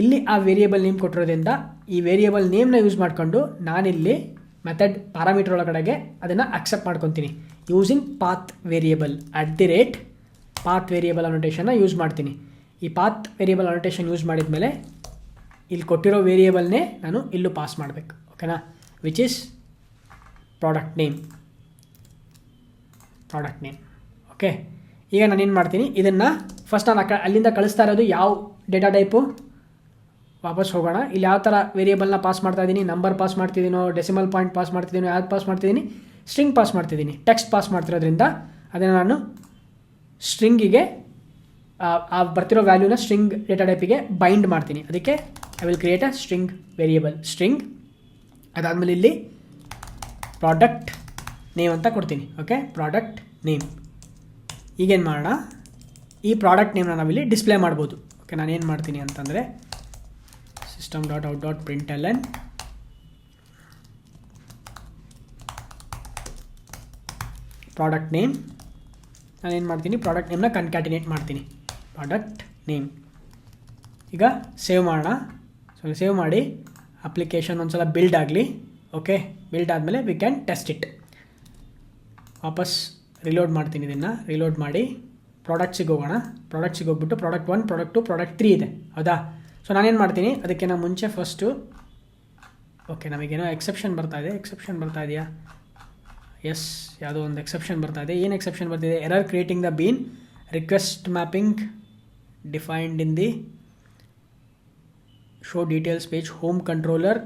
ಇಲ್ಲಿ ಆ ವೇರಿಯೇಬಲ್ ನೇಮ್ ಕೊಟ್ಟಿರೋದ್ರಿಂದ ಈ ವೇರಿಯೇಬಲ್ ನೇಮ್ನ ಯೂಸ್ ಮಾಡಿಕೊಂಡು ನಾನಿಲ್ಲಿ ಮೆಥಡ್ ಪ್ಯಾರಾಮೀಟರ್ ಒಳಗಡೆಗೆ ಅದನ್ನು ಅಕ್ಸೆಪ್ಟ್ ಮಾಡ್ಕೊತೀನಿ. Using path variable path variable ಅನೋಟೇಷನ್ನ ಯೂಸ್ ಮಾಡ್ತೀನಿ. ಈ ಪಾತ್ ವೇರಿಯೇಬಲ್ ಅನೋಟೇಷನ್ ಯೂಸ್ ಮಾಡಿದ ಮೇಲೆ ಇಲ್ಲಿ ಕೊಟ್ಟಿರೋ ವೇರಿಯೇಬಲ್ನೇ ನಾನು ಇಲ್ಲೂ ಪಾಸ್ ಮಾಡಬೇಕು. ಓಕೆನಾ, which is product name. Okay, ಈಗ ನಾನೇನು ಮಾಡ್ತೀನಿ, ಇದನ್ನು ಫಸ್ಟ್ ನಾನು ಅಲ್ಲಿಂದ ಕಳಿಸ್ತಾ ಇರೋದು ಯಾವ ಡೇಟಾ ಟೈಪು, ವಾಪಸ್ ಹೋಗೋಣ. ಇಲ್ಲಿ ಯಾವ ಥರ ವೇರಿಯೇಬಲ್ನ ಪಾಸ್ ಮಾಡ್ತಾ ಇದ್ದೀನಿ, ನಂಬರ್ ಪಾಸ್ ಮಾಡ್ತಿದ್ದೀನೋ, ಡೆಸಿಮಲ್ ಪಾಯಿಂಟ್ ಪಾಸ್ ಮಾಡ್ತಿದ್ದೀನೋ, ಯಾವ್ದು ಪಾಸ್ ಮಾಡ್ತಿದ್ದೀನಿ, ಸ್ಟ್ರಿಂಗ್ ಪಾಸ್ ಮಾಡ್ತಿದ್ದೀನಿ. ಟೆಕ್ಸ್ಟ್ ಪಾಸ್ ಮಾಡ್ತಿರೋದ್ರಿಂದ ಅದನ್ನು ನಾನು ಸ್ಟ್ರಿಂಗಿಗೆ ಆ ಬರ್ತಿರೋ ವ್ಯಾಲ್ಯೂನ ಸ್ಟ್ರಿಂಗ್ ಡೇಟಾ ಟೈಪಿಗೆ ಬೈಂಡ್ ಮಾಡ್ತೀನಿ. ಅದಕ್ಕೆ I will create a string variable string. ಅದಾದಮೇಲೆ ಇಲ್ಲಿ ಪ್ರಾಡಕ್ಟ್ ನೇಮ್ ಅಂತ ಕೊಡ್ತೀನಿ. Okay, product name. ಈಗೇನು ಮಾಡೋಣ, ಈ ಪ್ರಾಡಕ್ಟ್ ನೇಮ್ನ ನಾವಿಲ್ಲಿ ಡಿಸ್ಪ್ಲೇ ಮಾಡ್ಬೋದು. ಓಕೆ, ನಾನೇನು ಮಾಡ್ತೀನಿ ಅಂತಂದರೆ system.out.println ಪ್ರಾಡಕ್ಟ್ ನೇಮ್. ನಾನೇನು ಮಾಡ್ತೀನಿ, ಪ್ರಾಡಕ್ಟ್ ನೇಮ್ನ ಕನ್ಕ್ಯಾಟಿನೇಟ್ ಮಾಡ್ತೀನಿ. Product name. ಈಗ ಸೇವ್ ಮಾಡೋಣ. ಸೊ ಸೇವ್ ಮಾಡಿ ಅಪ್ಲಿಕೇಶನ್ ಒಂದು ಸಲ ಬಿಲ್ಡ್ ಆಗಲಿ. ಓಕೆ, ಬಿಲ್ಡ್ ಆದಮೇಲೆ ವಿ ಕ್ಯಾನ್ ಟೆಸ್ಟ್ ಇಟ್. ವಾಪಸ್ ರಿಲೋಡ್ ಮಾಡ್ತೀನಿ. ಇದನ್ನು ರಿಲೋಡ್ ಮಾಡಿ ಪ್ರಾಡಕ್ಟ್ಸಿಗೆ ಹೋಗೋಣ. ಪ್ರಾಡಕ್ಟ್ಸಿಗೆ ಹೋಗ್ಬಿಟ್ಟು ಪ್ರಾಡಕ್ಟ್ 1, ಪ್ರಾಡಕ್ಟ್ 2, ಪ್ರಾಡಕ್ಟ್ 3 ಇದೆ. ಹೌದಾ? ಸೊ ನಾನೇನು ಮಾಡ್ತೀನಿ, ಅದಕ್ಕಿಂತ ಮುಂಚೆ ಫಸ್ಟು ಓಕೆ ನಮಗೇನೋ ಎಕ್ಸೆಪ್ಷನ್ ಬರ್ತಾ ಇದೆಯಾ? ಎಸ್, ಯಾವುದೋ ಒಂದು ಎಕ್ಸೆಪ್ಷನ್ ಬರ್ತಾ ಇದೆ. ಏನು ಎಕ್ಸೆಪ್ಷನ್ ಬರ್ತಿದೆ? Error creating the bean request mapping defined in the show details page home controller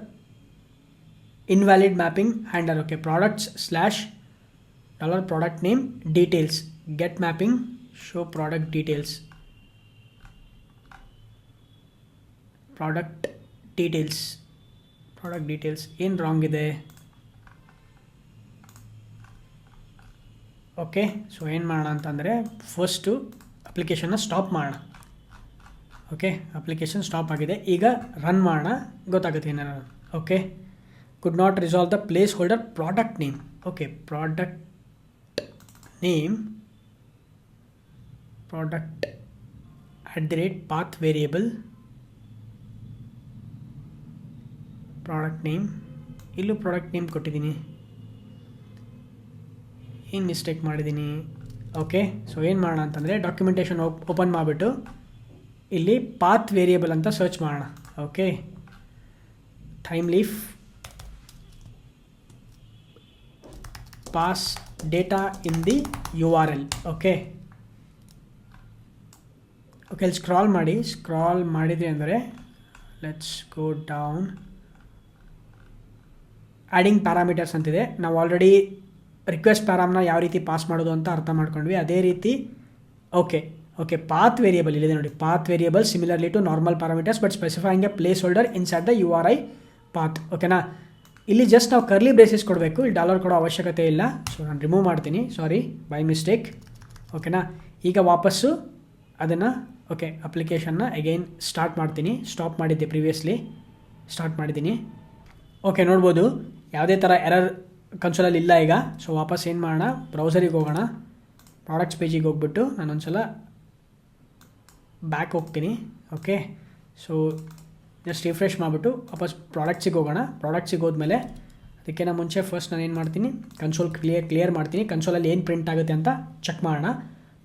invalid mapping handler. Okay, $product name details get mapping show product details. Product details ಏನು ರಾಂಗ್ ಇದೆ? ಓಕೆ, ಸೊ ಏನು ಮಾಡೋಣ ಅಂತಂದರೆ ಫಸ್ಟು ಅಪ್ಲಿಕೇಶನ್ನ ಸ್ಟಾಪ್ ಮಾಡೋಣ. ಓಕೆ, ಅಪ್ಲಿಕೇಶನ್ ಸ್ಟಾಪ್ ಆಗಿದೆ. ಈಗ ರನ್ ಮಾಡೋಣ, ಗೊತ್ತಾಗುತ್ತೆ ಏನಾರ. Okay, could not resolve the place holder product name. Okay, product @path variable product name. ಇಲ್ಲೂ ಪ್ರಾಡಕ್ಟ್ ನೇಮ್ ಕೊಟ್ಟಿದ್ದೀನಿ. ಏನು ಮಿಸ್ಟೇಕ್ ಮಾಡಿದ್ದೀನಿ? ಓಕೆ, ಸೊ ಏನು ಮಾಡೋಣ ಅಂತಂದರೆ ಡಾಕ್ಯುಮೆಂಟೇಷನ್ ಓಪನ್ ಮಾಡಿಬಿಟ್ಟು ಇಲ್ಲಿ ಪಾತ್ ವೇರಿಯೇಬಲ್ ಅಂತ ಸರ್ಚ್ ಮಾಡೋಣ. Okay, time leaf pass data in the URL. Okay, ಇಲ್ಲಿ ಸ್ಕ್ರಾಲ್ ಮಾಡಿದ್ರಿ ಅಂದರೆ let's go down. Adding parameters ಅಂತಿದೆ. ನಾವು ಆಲ್ರೆಡಿ ರಿಕ್ವೆಸ್ಟ್ ಪ್ಯಾರಾಮ್ನ ಯಾವ ರೀತಿ ಪಾಸ್ ಮಾಡೋದು ಅಂತ ಅರ್ಥ ಮಾಡ್ಕೊಂಡ್ವಿ. ಅದೇ ರೀತಿ ಓಕೆ ಪಾತ್ ವೇರಿಯಬಲ್ ಇಲ್ಲಿದೆ ನೋಡಿ, path variable similarly to normal parameters but specifying a placeholder inside the URI path. ಓಕೆನಾ, ಇಲ್ಲಿ ಜಸ್ಟ್ ನಾವು ಕರ್ಲಿ ಬ್ರೇಸಸ್ ಕೊಡಬೇಕು, ಇಲ್ಲಿ ಡಾಲರ್ ಕೊಡೋ ಅವಶ್ಯಕತೆ ಇಲ್ಲ. ಸೊ ನಾನು ರಿಮೂವ್ ಮಾಡ್ತೀನಿ, ಸಾರಿ ಬೈ ಮಿಸ್ಟೇಕ್. ಓಕೆನಾ, ಈಗ ವಾಪಸ್ಸು ಅದನ್ನು ಅಪ್ಲಿಕೇಶನ್ನ ಅಗೈನ್ ಸ್ಟಾರ್ಟ್ ಮಾಡ್ತೀನಿ. ಸ್ಟಾಪ್ ಮಾಡಿದ್ದೆ ಪ್ರಿವಿಯಸ್ಲಿ, ಸ್ಟಾರ್ಟ್ ಮಾಡಿದ್ದೀನಿ. ಓಕೆ, ನೋಡ್ಬೋದು ಯಾವುದೇ ಥರ ಎರರ್ ಕನ್ಸೋಲಲ್ಲಿ ಇಲ್ಲ ಈಗ. ಸೊ ವಾಪಸ್ ಏನು ಮಾಡೋಣ, ಬ್ರೌಸರಿಗೆ ಹೋಗೋಣ, ಪ್ರಾಡಕ್ಟ್ಸ್ ಪೇಜಿಗೆ ಹೋಗ್ಬಿಟ್ಟು ನಾನೊಂದು ಸಲ ಬ್ಯಾಕ್ ಹೋಗ್ತೀನಿ. ಓಕೆ, ಸೊ ಜಸ್ಟ್ ರಿಫ್ರೆಶ್ ಮಾಡಿಬಿಟ್ಟು ವಾಪಸ್ ಪ್ರಾಡಕ್ಟ್ಸಿಗೆ ಹೋಗೋಣ. ಪ್ರಾಡಕ್ಟ್ಸಿಗೆ ಹೋದ್ಮೇಲೆ ಅದಕ್ಕಿಂತ ಮುಂಚೆ ಫಸ್ಟ್ ನಾನು ಏನು ಮಾಡ್ತೀನಿ, ಕನ್ಸೋಲ್ ಕ್ಲಿಯರ್ ಮಾಡ್ತೀನಿ. ಕನ್ಸೋಲಲ್ಲಿ ಏನು ಪ್ರಿಂಟ್ ಆಗುತ್ತೆ ಅಂತ ಚೆಕ್ ಮಾಡೋಣ.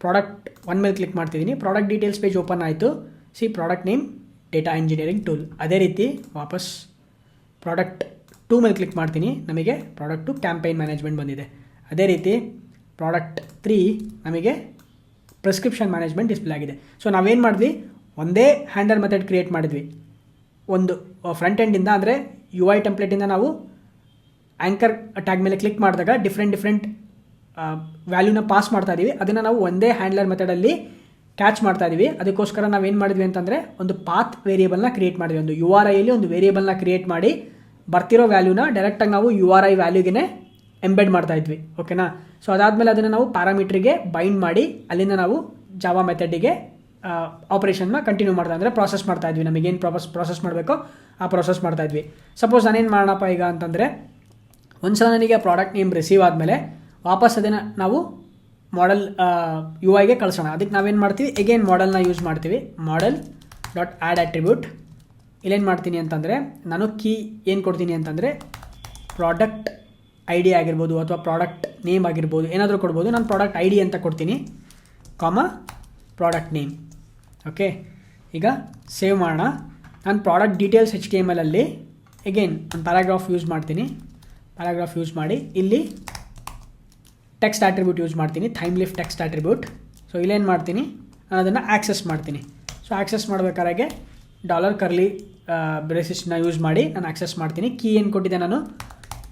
ಪ್ರಾಡಕ್ಟ್ 1 ಮೇಲೆ ಕ್ಲಿಕ್ ಮಾಡ್ತಿದ್ದೀನಿ. ಪ್ರಾಡಕ್ಟ್ ಡೀಟೇಲ್ಸ್ ಪೇಜ್ ಓಪನ್ ಆಯಿತು. Product name data engineering tool. ಅದೇ ರೀತಿ ವಾಪಸ್ ಪ್ರಾಡಕ್ಟ್ 2 ಮೇಲೆ ಕ್ಲಿಕ್ ಮಾಡ್ತೀನಿ. ನಮಗೆ ಪ್ರಾಡಕ್ಟ್ 2 ಕ್ಯಾಂಪೈನ್ ಮ್ಯಾನೇಜ್ಮೆಂಟ್ ಬಂದಿದೆ. ಅದೇ ರೀತಿ ಪ್ರಾಡಕ್ಟ್ 3 ನಮಗೆ ಪ್ರಿಸ್ಕ್ರಿಪ್ಷನ್ ಮ್ಯಾನೇಜ್ಮೆಂಟ್ ಡಿಸ್ಪ್ಲೇ ಆಗಿದೆ. ಸೊ ನಾವೇನು ಮಾಡಿದ್ವಿ, ಒಂದೇ ಹ್ಯಾಂಡಲ್ ಮೆಥಡ್ ಕ್ರಿಯೇಟ್ ಮಾಡಿದ್ವಿ. ಒಂದು ಫ್ರಂಟ್ ಎಂಡಿಂದ ಅಂದರೆ UI ಟೆಂಪ್ಲೇಟಿಂದ ನಾವು ಆ್ಯಂಕರ್ ಟ್ಯಾಗ್ ಮೇಲೆ ಕ್ಲಿಕ್ ಮಾಡಿದಾಗ ಡಿಫ್ರೆಂಟ್ ವ್ಯಾಲ್ಯೂನ ಪಾಸ್ ಮಾಡ್ತಾ ಇದ್ದೀವಿ. ಅದನ್ನು ನಾವು ಒಂದೇ ಹ್ಯಾಂಡ್ಲರ್ ಮೆಥಡಲ್ಲಿ ಕ್ಯಾಚ್ ಮಾಡ್ತಾ ಇದ್ದೀವಿ. ಅದಕ್ಕೋಸ್ಕರ ನಾವೇನು ಮಾಡಿದ್ವಿ ಅಂತಂದರೆ ಒಂದು ಪಾತ್ ವೇರಿಯೇಬಲ್ನ ಕ್ರಿಯೇಟ್ ಮಾಡಿದ್ವಿ. ಒಂದು URIಯಲ್ಲಿ ಒಂದು ವೇರಿಯೇಬಲ್ನ ಕ್ರಿಯೇಟ್ ಮಾಡಿ ಬರ್ತಿರೋ ವ್ಯಾಲ್ಯೂನ ಡೈರೆಕ್ಟಾಗಿ ನಾವು URI ವ್ಯಾಲ್ಯೂಗೆ ಎಂಬೆಡ್ ಮಾಡ್ತಾ ಇದ್ವಿ. ಓಕೆನಾ, ಸೊ ಅದಾದಮೇಲೆ ಅದನ್ನು ನಾವು ಪ್ಯಾರಾಮೀಟ್ರಿಗೆ ಬೈಂಡ್ ಮಾಡಿ ಅಲ್ಲಿಂದ ನಾವು ಜಾವಾ ಮೆಥಡಿಗೆ ಆಪರೇಷನ್ನ ಕಂಟಿನ್ಯೂ ಮಾಡ್ತಾ ಅಂದರೆ ಪ್ರಾಸೆಸ್ ಮಾಡ್ತಾ ಇದ್ವಿ. ನಮಗೇನು ಪ್ರಾಸೆಸ್ ಮಾಡಬೇಕೋ ಆ ಪ್ರಾಸೆಸ್ ಮಾಡ್ತಾ ಇದ್ವಿ. ಸಪೋಸ್ ನಾನೇನು ಮಾಡೋಣಪ್ಪ ಈಗ ಅಂತಂದರೆ, ಒಂದು ಸಲ ನನಗೆ ಪ್ರಾಡಕ್ಟ್ ನೇಮ್ ರಿಸೀವ್ ಆದಮೇಲೆ ವಾಪಸ್ ಅದನ್ನು ನಾವು ಮಾಡೆಲ್ UIಗೆ ಕಳಿಸೋಣ. ಅದಕ್ಕೆ ನಾವೇನು ಮಾಡ್ತೀವಿ, ಎಗೇನ್ ಮಾಡೆಲ್ನ ಯೂಸ್ ಮಾಡ್ತೀವಿ. Model dot add attribute. ಇಲ್ಲೇನು ಮಾಡ್ತೀನಿ ಅಂತಂದರೆ, ನಾನು ಕೀ ಏನು ಕೊಡ್ತೀನಿ ಅಂತಂದರೆ ಪ್ರಾಡಕ್ಟ್ ID ಆಗಿರ್ಬೋದು ಅಥವಾ ಪ್ರಾಡಕ್ಟ್ ನೇಮ್ ಆಗಿರ್ಬೋದು, ಏನಾದರೂ ಕೊಡ್ಬೋದು. ನಾನು ಪ್ರಾಡಕ್ಟ್ ID ಅಂತ ಕೊಡ್ತೀನಿ, ಪ್ರಾಡಕ್ಟ್ ನೇಮ್. ಓಕೆ, ಈಗ ಸೇವ್ ಮಾಡೋಣ. ನಾನು ಪ್ರಾಡಕ್ಟ್ ಡೀಟೇಲ್ಸ್ HTML ಅಲ್ಲಿ ಎಗೇನ್ ಒಂದು ಪ್ಯಾರಾಗ್ರಾಫ್ ಯೂಸ್ ಮಾಡ್ತೀನಿ. ಪ್ಯಾರಾಗ್ರಾಫ್ ಯೂಸ್ ಮಾಡಿ ಇಲ್ಲಿ ಟೆಕ್ಸ್ಟ್ ಆಟ್ರಿಬ್ಯೂಟ್ ಯೂಸ್ ಮಾಡ್ತೀನಿ, ಥೈಮ್ ಲಿಫ್ಟ್ ಟೆಕ್ಸ್ಟ್ ಆಟ್ರಿಬ್ಯೂಟ್. ಸೊ ಇಲ್ಲೇನು ಮಾಡ್ತೀನಿ, ನಾನು ಅದನ್ನು ಆಕ್ಸೆಸ್ ಮಾಡ್ತೀನಿ. ಸೊ ಆಕ್ಸೆಸ್ ಮಾಡಬೇಕಾದ್ರೆ ಡಾಲರ್ ಕರ್ಲಿ ಬ್ರೇಸಿಸ್ನ ಯೂಸ್ ಮಾಡಿ ನಾನು ಆಕ್ಸೆಸ್ ಮಾಡ್ತೀನಿ. ಕೀ ಏನು ಕೊಟ್ಟಿದ್ದೆ, ನಾನು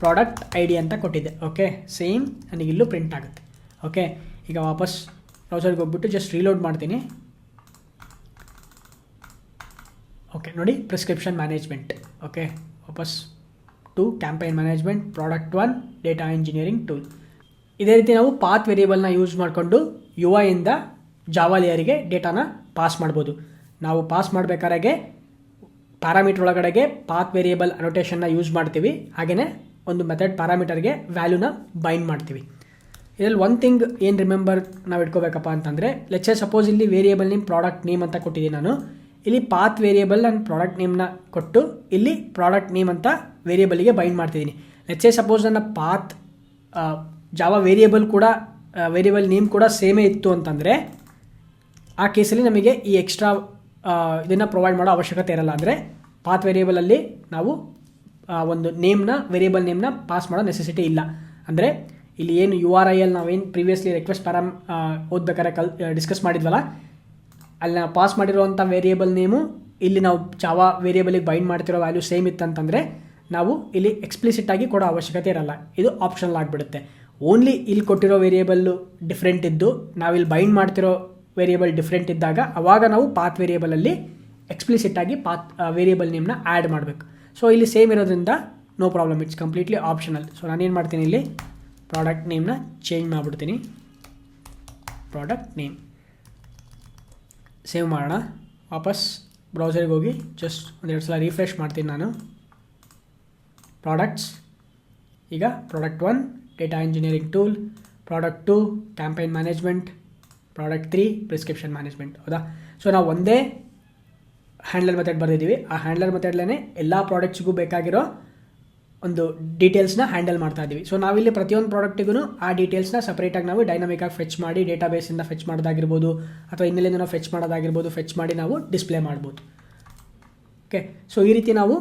ಪ್ರಾಡಕ್ಟ್ ID ಅಂತ ಕೊಟ್ಟಿದ್ದೆ. ಓಕೆ, ಸೇಮ್ ನನಗಿಲ್ಲೂ ಪ್ರಿಂಟ್ ಆಗುತ್ತೆ. ಓಕೆ, ಈಗ ವಾಪಸ್ ಬ್ರೌಸರ್ಗೆ ಹೋಗ್ಬಿಟ್ಟು ಜಸ್ಟ್ ರೀಲೋಡ್ ಮಾಡ್ತೀನಿ. ಓಕೆ, ನೋಡಿ ಪ್ರಿಸ್ಕ್ರಿಪ್ಷನ್ ಮ್ಯಾನೇಜ್ಮೆಂಟ್. ಓಕೆ, ವಾಪಸ್ 2 campaign management, product 1 data engineering tool. ಇದೇ ರೀತಿ ನಾವು ಪಾತ್ ವೇರಿಯೇಬಲ್ನ ಯೂಸ್ ಮಾಡಿಕೊಂಡು UIಯಿಂದ ಜಾವಾ ಲೇಯರಿಗೆ ಡೇಟಾನ ಪಾಸ್ ಮಾಡ್ಬೋದು. ನಾವು ಪಾಸ್ ಮಾಡಬೇಕಾದ್ರೆ ಪ್ಯಾರಾಮೀಟರ್ ಒಳಗಡೆಗೆ ಪಾತ್ ವೇರಿಯೇಬಲ್ ಅನೋಟೇಷನ್ನ ಯೂಸ್ ಮಾಡ್ತೀವಿ. ಹಾಗೆಯೇ ಒಂದು ಮೆಥಡ್ ಪ್ಯಾರಾಮೀಟರ್ಗೆ ವ್ಯಾಲ್ಯೂನ ಬೈಂಡ್ ಮಾಡ್ತೀವಿ. ಇದರಲ್ಲಿ ಒಂದು ಥಿಂಗ್ ಏನು ರಿಮೆಂಬರ್ ನಾವು ಇಟ್ಕೋಬೇಕಪ್ಪ ಅಂತಂದರೆ, ಲೆಟ್ಸ್ ಸಪೋಸ್ ಇಲ್ಲಿ ವೇರಿಯೇಬಲ್ ನೇಮ್ ಪ್ರಾಡಕ್ಟ್ ನೇಮ್ ಅಂತ ಕೊಟ್ಟಿದ್ದೀನಿ. ನಾನು ಇಲ್ಲಿ ಪಾತ್ ವೇರಿಯೇಬಲ್ ನಾನು ಪ್ರಾಡಕ್ಟ್ ನೇಮ್ನ ಕೊಟ್ಟು ಇಲ್ಲಿ ಪ್ರಾಡಕ್ಟ್ ನೇಮ್ ಅಂತ ವೇರಿಯೇಬಲ್ಗೆ ಬೈಂಡ್ ಮಾಡ್ತಿದ್ದೀನಿ. ಲೆಟ್ಸ್ ಸಪೋಸ್ ನನ್ನ ಪಾತ್ ಜಾವಾ ವೇರಿಯೇಬಲ್ ಕೂಡ ವೇರಿಯೇಬಲ್ ನೇಮ್ ಕೂಡ ಸೇಮೇ ಇತ್ತು ಅಂತಂದರೆ ಆ ಕೇಸಲ್ಲಿ ನಮಗೆ ಈ ಎಕ್ಸ್ಟ್ರಾ ಇದನ್ನು ಪ್ರೊವೈಡ್ ಮಾಡೋ ಅವಶ್ಯಕತೆ ಇರಲ್ಲ. ಅಂದರೆ ಪಾತ್ ವೇರಿಯೇಬಲಲ್ಲಿ ನಾವು ಒಂದು ವೇರಿಯೇಬಲ್ ನೇಮ್ನ ಪಾಸ್ ಮಾಡೋ ನೆಸೆಸಿಟಿ ಇಲ್ಲ. ಅಂದರೆ ಇಲ್ಲಿ ಏನು URIಯಲ್ಲಿ ನಾವೇನು ಪ್ರೀವಿಯಸ್ಲಿ ರಿಕ್ವೆಸ್ಟ್ ಪ್ಯಾರಾಮ್ ಓದ್ಬೇಕಾದ್ರೆ ಡಿಸ್ಕಸ್ ಮಾಡಿದ್ವಲ್ಲ, ಅಲ್ಲಿ ನಾವು ಪಾಸ್ ಮಾಡಿರೋವಂಥ ವೇರಿಯೇಬಲ್ ನೇಮು ಇಲ್ಲಿ ನಾವು ಜಾವಾ ವೇರಿಯೇಬಲಿಗೆ ಬೈಂಡ್ ಮಾಡ್ತಿರೋ ವ್ಯಾಲ್ಯೂ ಸೇಮ್ ಇತ್ತಂತಂದರೆ ನಾವು ಇಲ್ಲಿ ಎಕ್ಸ್ಪ್ಲಿಸಿಟ್ ಆಗಿ ಕೊಡೋ ಅವಶ್ಯಕತೆ ಇರಲ್ಲ. ಇದು ಆಪ್ಷನಲ್ ಆಗಿಬಿಡುತ್ತೆ. ಓನ್ಲಿ ಇಲ್ಲಿ ಕೊಟ್ಟಿರೋ ವೇರಿಯೇಬಲ್ಲು ಡಿಫ್ರೆಂಟ್ ಇದ್ದು ನಾವಿಲ್ಲಿ ಬೈಂಡ್ ಮಾಡ್ತಿರೋ ವೇರಿಯೇಬಲ್ ಡಿಫ್ರೆಂಟ್ ಇದ್ದಾಗ ಅವಾಗ ನಾವು ಪಾತ್ ವೇರಿಯೇಬಲಲ್ಲಿ ಎಕ್ಸ್ಪ್ಲಿಸಿಟ್ ಆಗಿ ಪಾತ್ ವೇರಿಯೇಬಲ್ ನೇಮ್ನ ಆ್ಯಡ್ ಮಾಡಬೇಕು. ಸೊ ಇಲ್ಲಿ ಸೇಮ್ ಇರೋದ್ರಿಂದ no problem, it's completely optional. So ನಾನೇನು ಮಾಡ್ತೀನಿ, ಇಲ್ಲಿ ಪ್ರಾಡಕ್ಟ್ ನೇಮ್ನ ಚೇಂಜ್ ಮಾಡಿಬಿಡ್ತೀನಿ. ಪ್ರಾಡಕ್ಟ್ ನೇಮ್ ಸೇವ್ ಮಾಡೋಣ. ವಾಪಸ್ ಬ್ರೌಸರ್ಗೆ ಹೋಗಿ ಜಸ್ಟ್ ಒಂದೆರಡು ಸಲ ರಿಫ್ರೆಶ್ ಮಾಡ್ತೀನಿ ನಾನು. ಪ್ರಾಡಕ್ಟ್ಸ್, ಈಗ product 1 data engineering tool, product 2 campaign management, product 3 prescription management. ಹೌದಾ? ಸೊ ನಾವು ಒಂದೇ ಹ್ಯಾಂಡ್ಲರ್ ಮೆಥಡ್ ಬರೆದಿದ್ದೀವಿ. ಆ ಹ್ಯಾಂಡ್ಲರ್ ಮೆಥಡ್ಲೇ ಎಲ್ಲ ಪ್ರಾಡಕ್ಟ್ಸ್ಗೂ ಬೇಕಾಗಿರೋ ಒಂದು ಡೀಟೇಲ್ಸ್ನ ಹ್ಯಾಂಡಲ್ ಮಾಡ್ತಾ ಇದ್ದೀವಿ. ಸೊ ನಾವಿಲ್ಲಿ ಪ್ರತಿಯೊಂದು ಪ್ರಾಡಕ್ಟಿಗೂ ಆ ಡೀಟೇಲ್ಸ್ನ ಸಪ್ರೇಟಾಗಿ ನಾವು ಡೈನಾಮಿಕಾಗಿ ಫೆಚ್ ಮಾಡಿ ಡೇಟಾಬೇಸಿಂದ ಫೆಚ್ ಮಾಡೋದಾಗಿರ್ಬೋದು ಅಥವಾ ಇನ್ನೆಲ್ಲಿಂದ ನಾವು ಫೆಚ್ ಮಾಡೋದಾಗಿರ್ಬೋದು, ಫೆಚ್ ಮಾಡಿ ನಾವು ಡಿಸ್ಪ್ಲೇ ಮಾಡ್ಬೋದು. ಓಕೆ, ಸೊ ಈ ರೀತಿ ನಾವು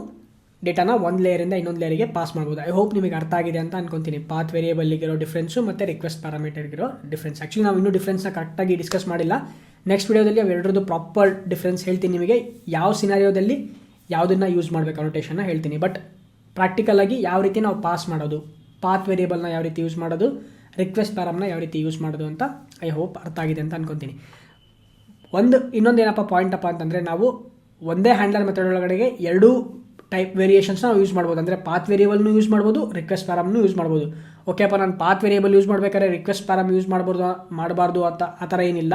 ಡೇಟಾನ ಒಂದು ಲೇಯರಿಂದ ಇನ್ನೊಂದು ಲೇಯರಿಗೆ ಪಾಸ್ ಮಾಡ್ಬೋದು. ಐ ಹೋಪ್ ನಿಮಗೆ ಅರ್ಥ ಆಗಿದೆ ಅಂತ ಅನ್ಕೊತೀನಿ. ಪಾತ್ ವೇರಿಯೇಬಲ್ಗಿರೋ ಡಿಫ್ರೆನ್ಸು ಮತ್ತು ರಿಕ್ವೆಸ್ಟ್ ಪ್ಯಾರಾಮೀಟರ್ಗಿರೋ ಡಿಫ್ರೆನ್ಸ್. ಆ್ಯಕ್ಚುಲಿ ನಾವು ಇನ್ನೂ ಡಿಫ್ರೆನ್ಸ್ನ ಕರೆಕ್ಟಾಗಿ ಡಿಸ್ಕಸ್ ಮಾಡಿಲ್ಲ. ನೆಕ್ಸ್ಟ್ ವಿಡಿಯೋದಲ್ಲಿ ಅವೆರಡರದ್ದು ಪ್ರಾಪರ್ ಡಿಫ್ರೆನ್ಸ್ ಹೇಳ್ತೀನಿ ನಿಮಗೆ. ಯಾವ ಸಿನಾರಿಯೋದಲ್ಲಿ ಯಾವುದನ್ನು ಯೂಸ್ ಮಾಡಬೇಕು ಅನೋಟೇಷನ್ನ ಹೇಳ್ತೀನಿ. ಬಟ್ ಪ್ರಾಕ್ಟಿಕಲಾಗಿ ಯಾವ ರೀತಿ ನಾವು ಪಾಸ್ ಮಾಡೋದು, ಪಾತ್ ವೇರಿಯೇಬಲ್ನ ಯಾವ ರೀತಿ ಯೂಸ್ ಮಾಡೋದು, ರಿಕ್ವೆಸ್ಟ್ ಪ್ಯಾರಮ್ನ ಯಾವ ರೀತಿ ಯೂಸ್ ಮಾಡೋದು ಅಂತ ಐ ಹೋಪ್ ಅರ್ಥ ಆಗಿದೆ ಅಂತ ಅನ್ಕೊತೀನಿ. ಇನ್ನೊಂದು ಏನಪ್ಪ ಪಾಯಿಂಟ್ ಅಪ್ಪ ಅಂತಂದರೆ, ನಾವು ಒಂದೇ ಹ್ಯಾಂಡ್ಲರ್ ಮೆಥಡ್ ಒಳಗಡೆಗೆ ಎರಡೂ ಟೈಪ್ ವೇರಿಯೇಷನ್ಸ್ನ ನಾವು ಯೂಸ್ ಮಾಡ್ಬೋದು. ಅಂದರೆ ಪಾತ್ ವೇರಿಯೇಬಲ್ನು ಯೂಸ್ ಮಾಡ್ಬೋದು, ರಿಕ್ವೆಸ್ಟ್ ಪ್ಯಾರಮ್ನು ಯೂಸ್ ಮಾಡ್ಬೋದು. ಓಕೆಪ್ಪ, ನಾನು ಪಾತ್ ವೇರಿಯೇಬಲ್ ಯೂಸ್ ಮಾಡಬೇಕಾದ್ರೆ ರಿಕ್ವೆಸ್ಟ್ ಪ್ಯಾರಮ್ ಯೂಸ್ ಮಾಡಬಾರ್ದು ಅಂತ ಆ ಥರ ಏನಿಲ್ಲ.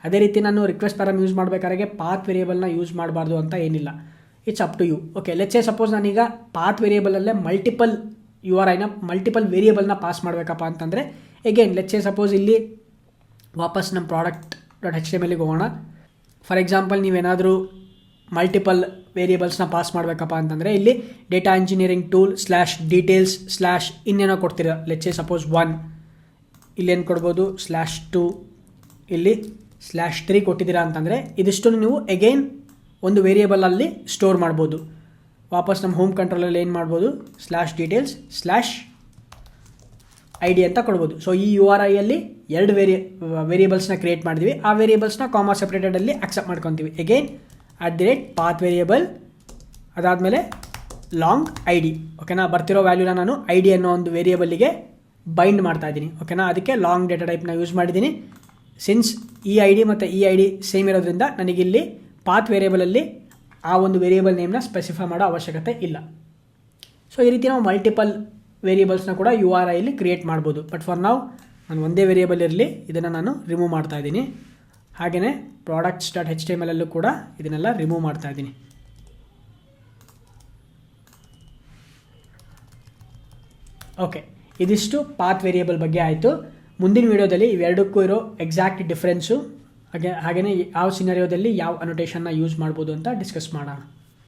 ಅದೇ ರೀತಿ ನಾನು ರಿಕ್ವೆಸ್ಟ್ ಪ್ಯಾರಮ್ ಯೂಸ್ ಮಾಡಬೇಕಾದ್ರೆ ಪಾತ್ ವೇರಿಯೇಬಲ್ನ ಯೂಸ್ ಮಾಡಬಾರ್ದು ಅಂತ ಏನಿಲ್ಲ. It's up to you. Okay, let's say suppose ನಾನೀಗ ಪಾತ್ ವೇರಿಯೇಬಲಲ್ಲೇ ಮಲ್ಟಿಪಲ್ ಮಲ್ಟಿಪಲ್ ವೇರಿಯೇಬಲ್ನ ಪಾಸ್ ಮಾಡಬೇಕಪ್ಪ ಅಂತಂದರೆ, ಎಗೇನ್ ಲೆಟ್ಸ್ ಸೇ ಸಪೋಸ್ ಇಲ್ಲಿ ವಾಪಸ್ ನಮ್ಮ product.htmlಗೆ ಹೋಗೋಣ. ಫಾರ್ ಎಕ್ಸಾಂಪಲ್ ನೀವೇನಾದರೂ ಮಲ್ಟಿಪಲ್ ವೇರಿಯೇಬಲ್ಸ್ನ ಪಾಸ್ ಮಾಡಬೇಕಪ್ಪ ಅಂತಂದರೆ ಇಲ್ಲಿ ಡೇಟಾ ಇಂಜಿನಿಯರಿಂಗ್ ಟೂಲ್ /details/ ಇನ್ನೇನೋ ಕೊಡ್ತೀರ. ಲೆಟ್ಸ್ ಸೇ ಸಪೋಸ್ 1, ಇಲ್ಲೇನು ಕೊಡ್ಬೋದು /2, ಇಲ್ಲಿ /3 ಕೊಟ್ಟಿದ್ದೀರಾ ಅಂತಂದರೆ ಇದಿಷ್ಟು ನೀವು ಎಗೈನ್ ಒಂದು ವೇರಿಯೇಬಲಲ್ಲಿ ಸ್ಟೋರ್ ಮಾಡ್ಬೋದು. ವಾಪಸ್ ನಮ್ಮ ಹೋಮ್ ಕಂಟ್ರೋಲಲ್ಲಿ ಏನು ಮಾಡ್ಬೋದು /details/id ಅಂತ ಕೊಡ್ಬೋದು. ಸೊ ಈ URI-ಯಲ್ಲಿ ಎರಡು ವೇರಿಯೇಬಲ್ಸ್ನ ಕ್ರಿಯೇಟ್ ಮಾಡಿದ್ವಿ. ಆ ವೇರಿಯೇಬಲ್ಸ್ನ ಕಾಮಾ ಸೆಪ್ರೇಟೆಡಲ್ಲಿ ಅಕ್ಸೆಪ್ಟ್ ಮಾಡ್ಕೊತೀವಿ. ಎಗೈನ್ @path ವೇರಿಯೇಬಲ್, ಅದಾದಮೇಲೆ ಲಾಂಗ್ ID. ಓಕೆನಾ, ಬರ್ತಿರೋ ವ್ಯಾಲ್ಯೂನ ನಾನು ID ಅನ್ನೋ ಒಂದು ವೇರಿಯೇಬಲ್ಲಿಗೆ ಬೈಂಡ್ ಮಾಡ್ತಾ ಇದ್ದೀನಿ. ಓಕೆನಾ, ಅದಕ್ಕೆ ಲಾಂಗ್ ಡೇಟಾ ಟೈಪ್ನ ಯೂಸ್ ಮಾಡಿದ್ದೀನಿ. ಸಿನ್ಸ್ ಈ ID ಮತ್ತು ಈ ID ಸೇಮ್ ಇರೋದ್ರಿಂದ ನನಗಿಲ್ಲಿ ಪಾತ್ ವೇರಿಯೇಬಲಲ್ಲಿ ಆ ಒಂದು ವೇರಿಯೇಬಲ್ ನೇಮ್ನ ಸ್ಪೆಸಿಫೈ ಮಾಡೋ ಅವಶ್ಯಕತೆ ಇಲ್ಲ. ಸೊ ಈ ರೀತಿ ನಾವು ಮಲ್ಟಿಪಲ್ ವೇರಿಯೇಬಲ್ಸ್ನ ಕೂಡ URI-ಯಲ್ಲಿ ಕ್ರಿಯೇಟ್ ಮಾಡ್ಬೋದು. ಬಟ್ ಫಾರ್ ನಾವು ನಾನು ಒಂದೇ ವೇರಿಯೇಬಲ್ ಇರಲಿ, ಇದನ್ನು ನಾನು ರಿಮೂವ್ ಮಾಡ್ತಾ ಇದ್ದೀನಿ. ಹಾಗೆಯೇ products.html ಕೂಡ ಇದನ್ನೆಲ್ಲ ರಿಮೂವ್ ಮಾಡ್ತಾ ಇದ್ದೀನಿ. ಓಕೆ, ಇದಿಷ್ಟು ಪಾತ್ ವೇರಿಯೇಬಲ್ ಬಗ್ಗೆ ಆಯಿತು. ಮುಂದಿನ ವಿಡಿಯೋದಲ್ಲಿ ಇವೆರಡಕ್ಕೂ ಇರೋ ಎಕ್ಸಾಕ್ಟ್ ಡಿಫ್ರೆನ್ಸು ಹಾಗೆಯೇ ಯಾವ ಸಿನಾರಿಯೋದಲ್ಲಿ ಯಾವ ಅನೋಟೇಷನ್ನ ಯೂಸ್ ಮಾಡ್ಬೋದು ಅಂತ ಡಿಸ್ಕಸ್ ಮಾಡೋಣ.